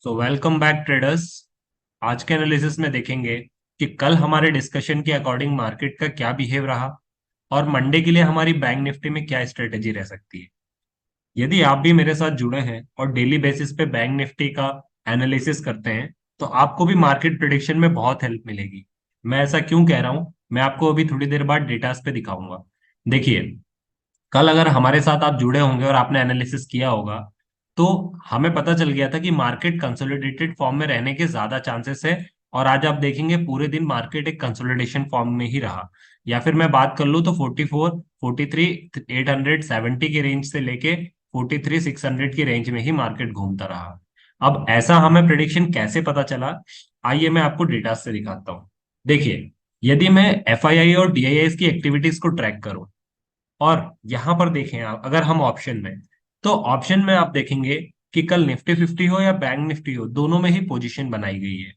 So welcome back traders. आज के analysis में देखेंगे कि कल हमारे डिस्कशन के अकॉर्डिंग मार्केट का क्या बिहेव रहा और मंडे के लिए हमारी बैंक निफ्टी में क्या स्ट्रेटेजी रह सकती है। यदि आप भी मेरे साथ जुड़े हैं और डेली बेसिस पे बैंक निफ्टी का एनालिसिस करते हैं तो आपको भी मार्केट प्रिडिक्शन में बहुत हेल्प मिलेगी। मैं ऐसा क्यों कह रहा हूं, मैं आपको अभी थोड़ी देर बाद डेटास पे दिखाऊंगा। देखिए, कल अगर हमारे साथ आप जुड़े होंगे और आपने एनालिसिस किया होगा तो हमें पता चल गया था कि मार्केट कंसोलिडेटेड फॉर्म में रहने के ज्यादा चांसेस है। और आज आप देखेंगे पूरे दिन मार्केट एक कंसोलिडेशन फॉर्म में ही रहा। या फिर मैं बात कर लूँ तो 44 43 870 की रेंज से लेके 43 600 की रेंज में ही मार्केट घूमता रहा। अब ऐसा हमें प्रिडिक्शन कैसे पता चला, आइए मैं आपको डेटा से दिखाता हूँ। देखिए, यदि मैं एफआईआई और डीआईआई की एक्टिविटीज को ट्रैक करूं और यहां पर देखें आप, अगर हम ऑप्शन में, तो ऑप्शन में आप देखेंगे कि कल निफ्टी 50 हो या बैंक निफ्टी हो, दोनों में ही पोजीशन बनाई गई है।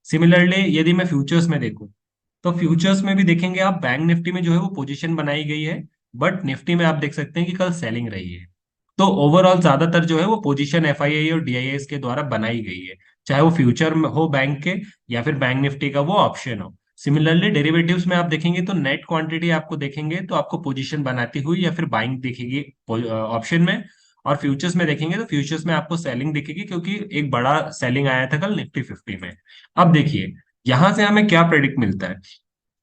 सिमिलरली यदि मैं फ्यूचर्स में देखूं तो फ्यूचर्स में भी देखेंगे आप, बैंक निफ्टी में जो है वो पोजीशन बनाई गई है। बट निफ्टी में आप देख सकते हैं कि कल सेलिंग रही है। तो ओवरऑल ज्यादातर जो है वो पोजीशन एफआईआई और डीआईआई के द्वारा बनाई गई है, चाहे वो फ्यूचर में हो बैंक के या फिर बैंक निफ्टी का वो ऑप्शन हो। सिमिलरली डेरिवेटिव्स में आप देखेंगे तो नेट क्वांटिटी आपको देखेंगे तो आपको पोजीशन बनाती हुई या फिर बाइंग दिखेगी ऑप्शन में। और फ्यूचर्स में देखेंगे तो फ्यूचर्स में आपको सेलिंग दिखेगी क्योंकि एक बड़ा सेलिंग आया था कल निफ्टी 50 में। अब देखिए, यहां से हमें क्या प्रेडिक्ट मिलता है।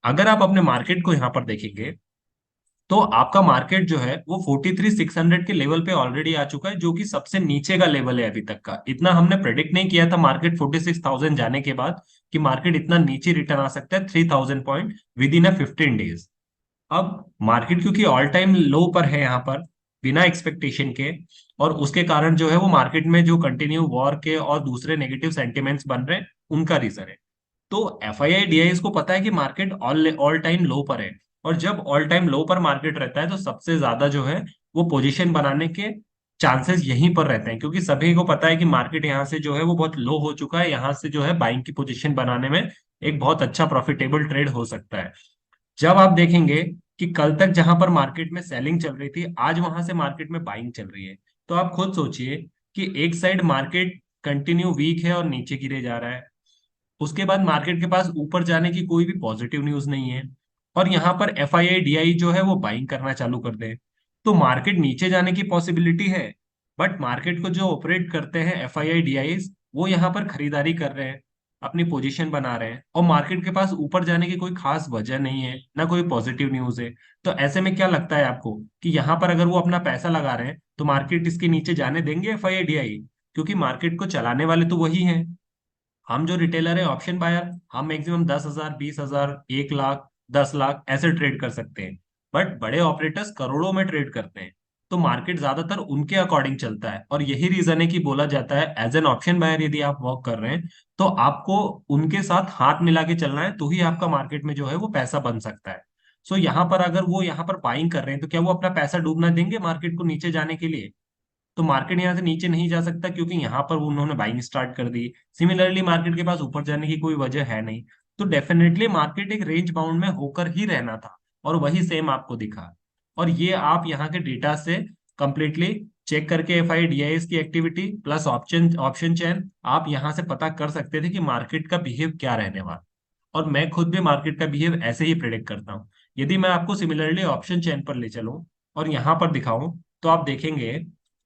अगर आप अपने मार्केट को यहां पर देखेंगे तो आपका मार्केट जो है वो 43 600 के लेवल पे ऑलरेडी आ चुका है, जो कि सबसे नीचे का लेवल है अभी तक का। इतना हमने प्रेडिक्ट नहीं किया था मार्केट 46,000 जाने के बाद कि मार्केट इतना नीचे रिटर्न आ सकता है 3000 point with in a 15 days. अब मार्केट क्योंकि ऑल टाइम लो पर है यहाँ पर, बिना एक्सपेक्टेशन के, और उसके कारण जो है वो मार्केट में जो कंटिन्यू वॉर के और दूसरे नेगेटिव सेंटिमेंट्स बन रहे हैं उनका रीजन है। तो F I I D I इसको पता है कि मार्केट ऑल ऑल टाइम लो पर है। और जब ऑल टाइम लो पर मार्केट रहता है तो सबसे ज्यादा जो है वो पोजीशन बनाने के चांसेस यहीं पर रहते हैं, क्योंकि सभी को पता है कि मार्केट यहाँ से जो है वो बहुत लो हो चुका है। यहाँ से जो है बाइंग की पोजीशन बनाने में एक बहुत अच्छा प्रॉफिटेबल ट्रेड हो सकता है। जब आप देखेंगे कि कल तक जहां पर मार्केट में सेलिंग चल रही थी, आज वहां से मार्केट में बाइंग चल रही है। तो आप खुद सोचिए कि एक साइड मार्केट कंटिन्यू वीक है और नीचे गिरे जा रहा है, उसके बाद मार्केट के पास ऊपर जाने की कोई भी पॉजिटिव न्यूज नहीं है, और यहाँ पर F I I D I जो है वो बाइंग करना चालू कर दे, तो मार्केट नीचे जाने की पॉसिबिलिटी है। बट मार्केट को जो ऑपरेट करते हैं F I I D I, वो यहाँ पर खरीदारी कर रहे हैं, अपनी पोजीशन बना रहे हैं, और मार्केट के पास ऊपर जाने की कोई खास वजह नहीं है, ना कोई पॉजिटिव न्यूज है। तो ऐसे में क्या लगता है आपको कि यहाँ पर अगर वो अपना पैसा लगा रहे हैं तो मार्केट इसके नीचे जाने देंगे F I I D I? क्योंकि मार्केट को चलाने वाले तो वही हैं। हम जो रिटेलर है ऑप्शन बायर, हम मैक्सिमम 10,000 20,000 1 लाख 10 लाख ऐसे ट्रेड कर सकते हैं। बट बड़े ऑपरेटर्स करोड़ों में ट्रेड करते हैं। तो मार्केट ज्यादातर उनके अकॉर्डिंग चलता है, और यही रीजन है कि बोला जाता है एज एन ऑप्शन बायर यदि आप वर्क कर रहे हैं तो आपको उनके साथ हाथ मिला के चलना है, तो ही आपका मार्केट में जो है वो पैसा बन सकता है। सो यहाँ पर अगर वो यहाँ पर बाइंग कर रहे हैं तो क्या वो अपना पैसा डूबना देंगे मार्केट को नीचे जाने के लिए? तो मार्केट यहाँ से नीचे नहीं जा सकता क्योंकि यहाँ पर उन्होंने बाइंग स्टार्ट कर दी। सिमिलरली मार्केट के पास ऊपर जाने की कोई वजह है नहीं। तो डेफिनेटली मार्केट एक रेंज बाउंड में होकर ही रहना था, और वही सेम आपको दिखा। और ये आप यहाँ के डेटा से कंप्लीटली चेक करके एफ आई डी आई की एक्टिविटी प्लस ऑप्शन ऑप्शन चैन आप यहाँ से पता कर सकते थे कि मार्केट का बिहेव क्या रहने वाला। और मैं खुद भी मार्केट का बिहेव ऐसे ही प्रिडिक्ट करता हूँ। यदि मैं आपको सिमिलरली ऑप्शन चेन पर ले चलूं और यहाँ पर दिखाऊं तो आप देखेंगे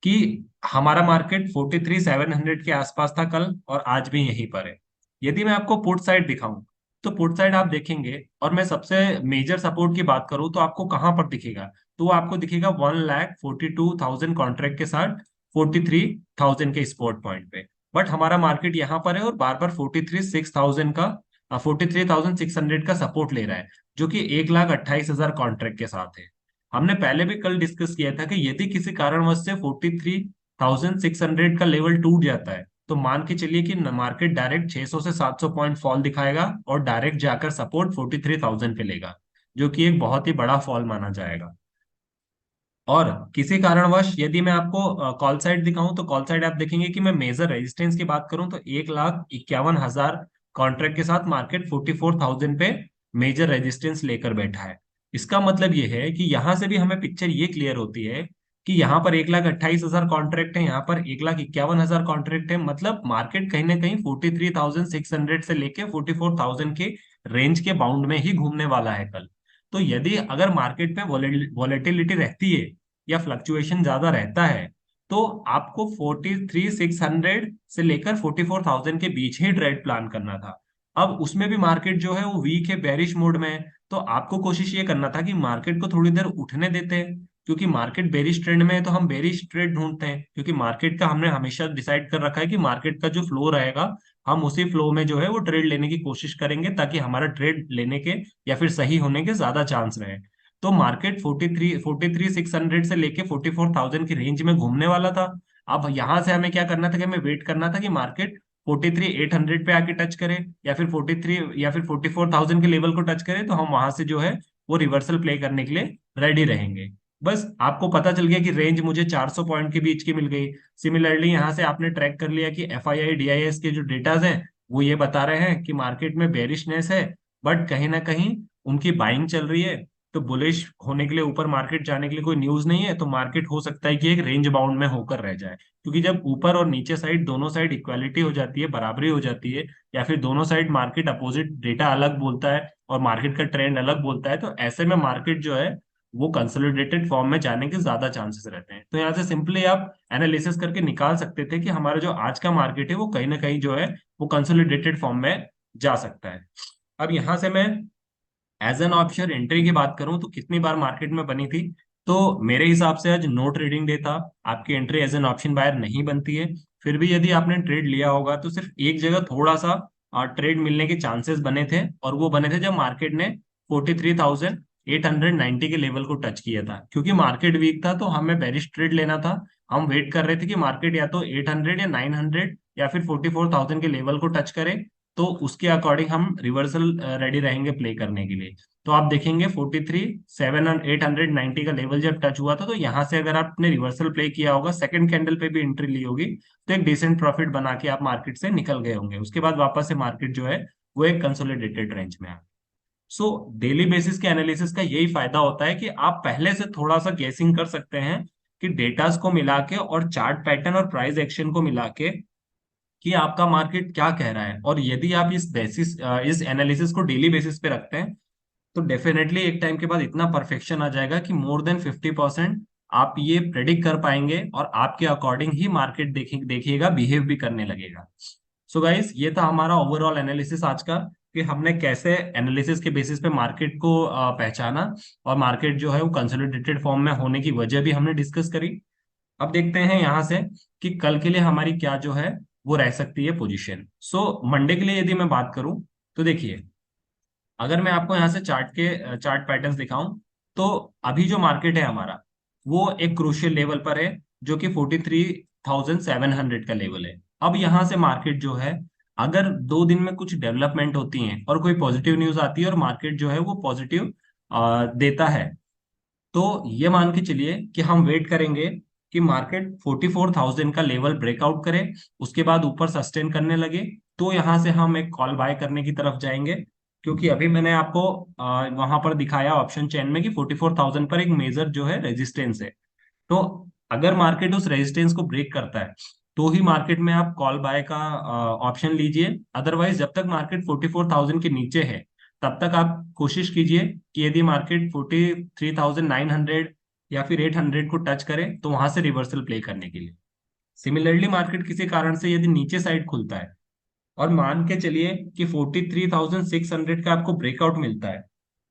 कि हमारा मार्केट 43 700 के आसपास था कल, और आज भी यहीं पर है। यदि मैं आपको पुट साइड दिखाऊं तो पुट साइड आप देखेंगे, और मैं सबसे मेजर सपोर्ट की बात करूं तो आपको कहां पर दिखेगा, तो वो आपको दिखेगा 1,42,000 कॉन्ट्रैक्ट के साथ 43,000 के स्पॉट पॉइंट पे। बट हमारा मार्केट यहाँ पर है और बार बार 43,600 का 43,600 का सपोर्ट ले रहा है, जो कि 1,28,000 कॉन्ट्रैक्ट के साथ है। हमने पहले भी कल डिस्कस किया था कि यदि किसी कारणवश से 43,600 का लेवल टूट जाता है तो मान के चलिए कि मार्केट डायरेक्ट 600 से 700 पॉइंट फॉल दिखाएगा और डायरेक्ट जाकर सपोर्ट 43,000 पे लेगा, जो कि एक बहुत ही बड़ा फॉल माना जाएगा। और किसी कारणवश यदि मैं आपको कॉल साइड दिखाऊं तो कॉल साइड आप देखेंगे कि मैं मेजर रेजिस्टेंस की बात करूं तो 1,51,000 कॉन्ट्रैक्ट के साथ मार्केट 44,000 पे मेजर रेजिस्टेंस लेकर बैठा है। इसका मतलब ये है कि यहां से भी हमें पिक्चर ये क्लियर होती है कि यहाँ पर 1,28,000 कॉन्ट्रैक्ट है, यहाँ पर 1,51,000 कॉन्ट्रैक्ट है, मतलब मार्केट कहीं ना कहीं 43,600 से लेके 44,000 के रेंज के बाउंड में ही घूमने वाला है कल। तो यदि अगर मार्केट में वॉलेटिलिटी रहती है या फ्लक्चुएशन ज्यादा रहता है, तो आपको 43,600 से लेकर 44,000 के बीच ही ट्रेड प्लान करना था। अब उसमें भी मार्केट जो है वो वीक है, बेरिश मोड में है, तो आपको कोशिश ये करना था कि मार्केट को थोड़ी देर उठने देते हैं, क्योंकि मार्केट बेरिश ट्रेंड में है तो हम बेरिश ट्रेड ढूंढते हैं, क्योंकि मार्केट का हमने हमेशा डिसाइड कर रखा है कि मार्केट का जो फ्लो रहेगा हम उसी फ्लो में जो है वो ट्रेड लेने की कोशिश करेंगे, ताकि हमारा ट्रेड लेने के या फिर सही होने के ज्यादा चांस रहे। तो मार्केट 43,600 से लेके 44,000 की रेंज में घूमने वाला था। अब यहां से हमें क्या करना था कि हमें वेट करना था कि मार्केट 43,800 पे आके टच करे, या फिर 43 या फिर 44,000 के लेवल को टच करे, तो हम वहां से जो है वो रिवर्सल प्ले करने के लिए रेडी रहेंगे। बस आपको पता चल गया कि रेंज मुझे 400 पॉइंट के बीच की मिल गई। सिमिलरली यहाँ से आपने ट्रैक कर लिया कि एफआईआई डीआईएस के जो डेटाज हैं वो ये बता रहे हैं कि मार्केट में बेरिशनेस है, बट कहीं ना कहीं उनकी बाइंग चल रही है। तो बुलिश होने के लिए, ऊपर मार्केट जाने के लिए कोई न्यूज नहीं है, तो मार्केट हो सकता है कि एक रेंज बाउंड में होकर रह जाए, क्योंकि जब ऊपर और नीचे साइड दोनों साइड इक्वालिटी हो जाती है, बराबरी हो जाती है, या फिर दोनों साइड मार्केट अपोजिट डेटा अलग बोलता है और मार्केट का ट्रेंड अलग बोलता है, तो ऐसे में मार्केट जो है वो कंसोलिडेटेड फॉर्म में जाने के ज्यादा चांसेस रहते हैं। तो यहाँ से सिंपली आप एनालिसिस करके निकाल सकते थे कि हमारा जो आज का मार्केट है वो कहीं ना कहीं जो है वो कंसोलिडेटेड फॉर्म में जा सकता है। अब यहाँ से मैं एज एन ऑप्शन एंट्री की बात करूं तो कितनी बार मार्केट में बनी थी, तो मेरे हिसाब से आज नो ट्रेडिंग डे था, आपकी entry as an option buyer नहीं बनती है। फिर भी यदि आपने ट्रेड लिया होगा तो सिर्फ एक जगह थोड़ा सा ट्रेड मिलने के चांसेस बने थे, और वो बने थे जब मार्केट ने 43,890 के लेवल को टच किया था। क्योंकि मार्केट वीक था तो हमें बेरिश ट्रेड लेना था, हम वेट कर रहे थे कि मार्केट या तो 800 या 900 या फिर 44,000 के लेवल को टच करे, तो उसके अकॉर्डिंग हम रिवर्सल रेडी रहेंगे प्ले करने के लिए। तो आप देखेंगे 43,700 890 का लेवल जब टच हुआ था, तो यहाँ से अगर आपने रिवर्सल प्ले किया होगा, सेकंड कैंडल पे भी एंट्री ली होगी, तो एक डिसेंट प्रॉफिट बना के आप मार्केट से निकल गए होंगे। उसके बाद वापस से मार्केट जो है वो एक कंसोलिडेटेड रेंज में आ। सो डेली बेसिस के एनालिसिस का यही फायदा होता है कि आप पहले से थोड़ा सा गेसिंग कर सकते हैं कि डेटास को मिला के और चार्ट पैटर्न और प्राइस एक्शन को मिला के कि आपका मार्केट क्या कह रहा है। और यदि आप इस एनालिसिस को डेली बेसिस पे रखते हैं, तो डेफिनेटली एक टाइम के बाद इतना परफेक्शन आ जाएगा कि मोर देन 50% आप ये प्रेडिक्ट कर पाएंगे, और आपके अकॉर्डिंग ही मार्केट देखिएगा बिहेव भी करने लगेगा। सो गाइस, ये था हमारा ओवरऑल एनालिसिस आज का, कि हमने कैसे एनालिसिस के बेसिस पे मार्केट को पहचाना, और मार्केट जो है वो कंसोलिडेटेड फॉर्म में होने की वजह भी हमने डिस्कस करी। अब देखते हैं यहाँ से कि कल के लिए हमारी क्या जो है वो रह सकती है पोजीशन। सो मंडे के लिए यदि मैं बात करूं, तो देखिए, अगर मैं आपको यहाँ से चार्ट पैटर्न्स दिखाऊं, तो अभी जो मार्केट है हमारा वो एक क्रूशियल लेवल पर है, जो कि 43,700 का लेवल है। अब यहाँ से मार्केट जो है, अगर 2 दिन में कुछ डेवलपमेंट होती हैं और कोई पॉजिटिव न्यूज आती है और मार्केट जो है वो पॉजिटिव देता है, तो ये मान के चलिए कि हम वेट करेंगे कि मार्केट 44,000 का लेवल ब्रेकआउट करे, उसके बाद ऊपर सस्टेन करने लगे, तो यहां से हम एक कॉल बाय करने की तरफ जाएंगे। क्योंकि अभी मैंने आपको वहां पर दिखाया ऑप्शन चेन में कि 44,000 पर एक मेजर जो है रेजिस्टेंस है। तो अगर मार्केट उस रेजिस्टेंस को ब्रेक करता है, तो ही मार्केट में आप कॉल बाय का ऑप्शन लीजिए। अदरवाइज जब तक मार्केट 44,000 के नीचे है, तब तक आप कोशिश कीजिए कि यदि मार्केट 43,900 या फिर 800 को टच करे, तो वहां से रिवर्सल प्ले करने के लिए। सिमिलरली मार्केट किसी कारण से यदि नीचे साइड खुलता है, और मान के चलिए कि 43,600 का आपको ब्रेकआउट मिलता है,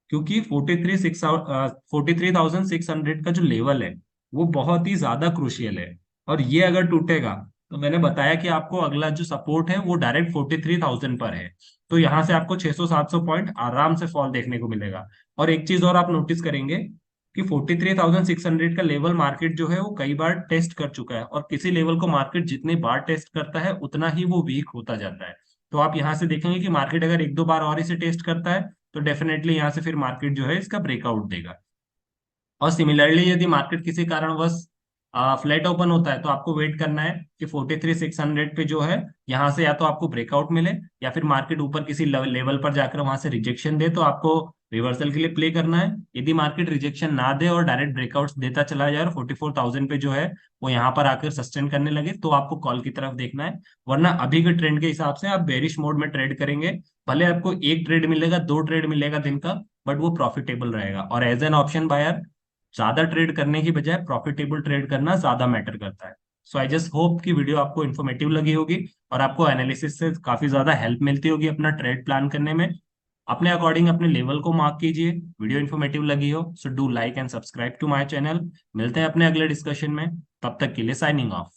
क्योंकि 43,600 का जो लेवल है वो बहुत ही ज्यादा क्रूशियल है, और ये अगर टूटेगा, तो मैंने बताया कि आपको अगला जो सपोर्ट है वो डायरेक्ट 43,000 पर है। तो यहाँ से आपको 600-700 पॉइंट आराम से फॉल देखने को मिलेगा। और एक चीज और आप नोटिस करेंगे कि 43,600 का लेवल मार्केट जो है वो कई बार टेस्ट कर चुका है, और किसी लेवल को मार्केट जितनी बार टेस्ट करता है उतना ही वो वीक होता जाता है। तो आप यहाँ से देखेंगे कि मार्केट अगर एक दो बार और इसे टेस्ट करता है, तो डेफिनेटली यहाँ से फिर मार्केट जो है इसका ब्रेकआउट देगा। और सिमिलरली यदि मार्केट किसी कारणवश फ्लैट ओपन होता है तो आपको वेट करना है कि 43,600 पे जो है यहाँ से या तो आपको ब्रेकआउट मिले, या फिर मार्केट ऊपर किसी लेवल पर जाकर वहां से रिजेक्शन दे, तो आपको रिवर्सल के लिए प्ले करना है। यदि मार्केट रिजेक्शन ना दे और डायरेक्ट ब्रेकआउट्स देता चला जाए और 44,000 पे जो है वो यहाँ पर आकर सस्टेन करने लगे, तो आपको कॉल की तरफ देखना है। वरना अभी के ट्रेंड के हिसाब से आप बेरिश मोड में ट्रेड करेंगे, भले आपको एक ट्रेड मिलेगा, दो ट्रेड मिलेगा दिन का, बट वो प्रॉफिटेबल रहेगा। और एज एन ऑप्शन बायर ज्यादा ट्रेड करने की बजाय प्रॉफिटेबल ट्रेड करना ज्यादा मैटर करता है। सो आई जस्ट होप कि वीडियो आपको इन्फॉर्मेटिव लगी होगी और आपको एनालिसिस से काफी ज्यादा हेल्प मिलती होगी अपना ट्रेड प्लान करने में। अपने अकॉर्डिंग अपने लेवल को मार्क कीजिए। वीडियो इन्फॉर्मेटिव लगी हो so do like and subscribe to my channel. मिलते हैं अपने अगले डिस्कशन में, तब तक के लिए साइनिंग ऑफ।